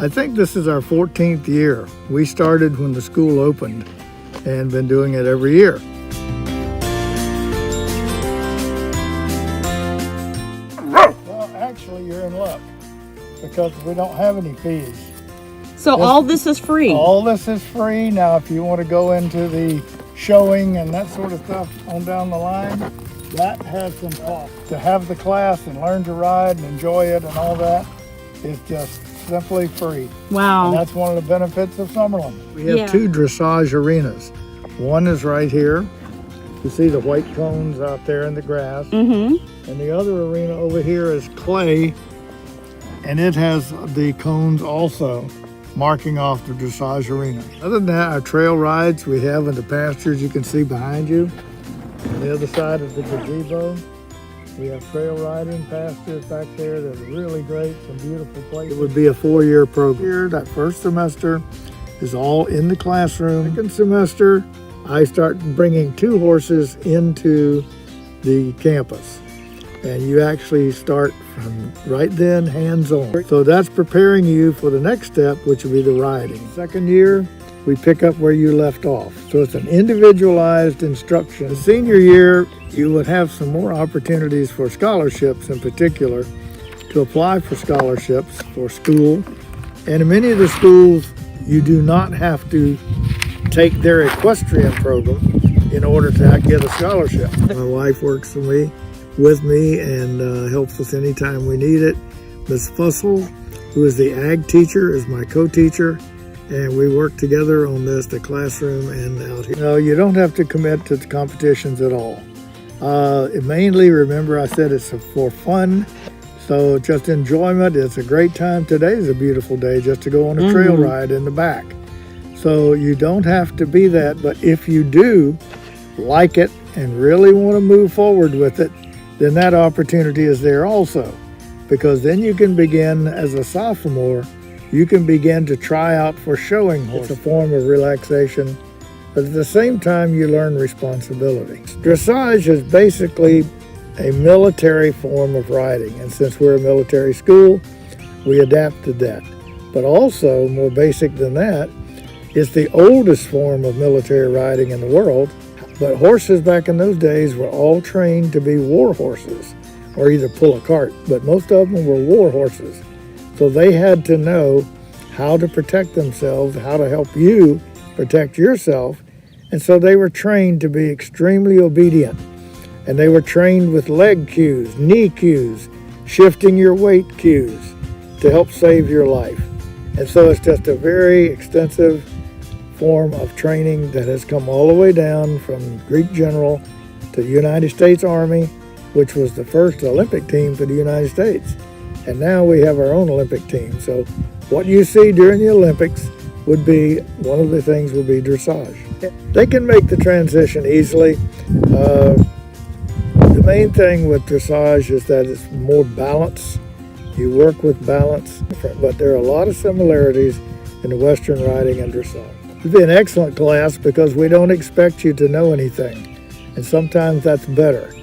I think this is our 14th year. We started when the school opened and been doing it every year. Well, actually, you're in luck because we don't have any fees. So all this is free? All this is free. Now, if you want to go into the showing and that sort of stuff on down the line, that has some cost. To have the class and learn to ride and enjoy it and all that is just simply free. Wow. And that's one of the benefits of Summerlin. We have two dressage arenas. One is right here. You see the white cones out there in the grass. Mm-hmm. And the other arena over here is clay, and it has the cones also marking off the dressage arena. Other than that, our trail rides we have in the pastures you can see behind you. On the other side of the gazebo, we have trail riding pastures back there that are really great, some beautiful places. It would be a 4-year program. Here, that first semester is all in the classroom. Second semester, I start bringing 2 horses into the campus. And you actually start from right then, hands-on. So that's preparing you for the next step, which will be the riding. Second year, we pick up where you left off. So it's an individualized instruction. The senior year, you would have some more opportunities for scholarships in particular, to apply for scholarships for school. And in many of the schools, you do not have to take their equestrian program in order to get a scholarship. My wife works with me and helps us anytime we need it. Ms. Fussell, who is the ag teacher, is my co-teacher, and we work together on this, the classroom and out here. No, you don't have to commit to the competitions at all. Mainly, remember I said it's for fun, so just enjoyment. It's a great time. Today is a beautiful day just to go on a trail ride in the back. So you don't have to be that, but if you do like it and really want to move forward with it, then that opportunity is there also, because then you can begin as a sophomore, you can begin to try out for showing horses. It's a form of relaxation, but at the same time you learn responsibility. Dressage is basically a military form of riding, and since we're a military school, we adapted that. But also, more basic than that, it's the oldest form of military riding in the world. But horses back in those days were all trained to be war horses, or either pull a cart, but most of them were war horses. So they had to know how to protect themselves, how to help you protect yourself. And so they were trained to be extremely obedient. And they were trained with leg cues, knee cues, shifting your weight cues to help save your life. And so it's just a very extensive form of training that has come all the way down from Greek general to the United States Army, which was the first Olympic team for the United States. And now we have our own Olympic team. So what you see during the Olympics would be, one of the things would be dressage. They can make the transition easily. The main thing with dressage is that it's more balance. You work with balance, but there are a lot of similarities in the Western riding and dressage. It'd be an excellent class because we don't expect you to know anything, and sometimes that's better.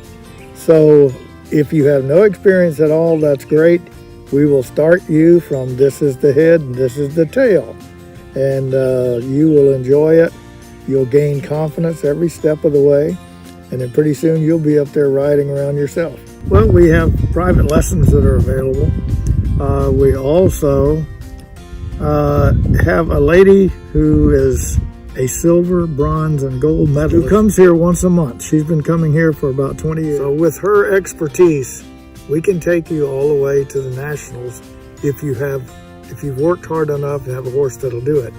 So if you have no experience at all, that's great. We will start you from this is the head and this is the tail, and you will enjoy it. You'll gain confidence every step of the way, and then pretty soon you'll be up there riding around yourself. Well, we have private lessons that are available. We also have a lady who is a silver, bronze, and gold medalist who comes here once a month. She's been coming here for about 20 years. So with her expertise, we can take you all the way to the nationals if you've worked hard enough and have a horse that'll do it.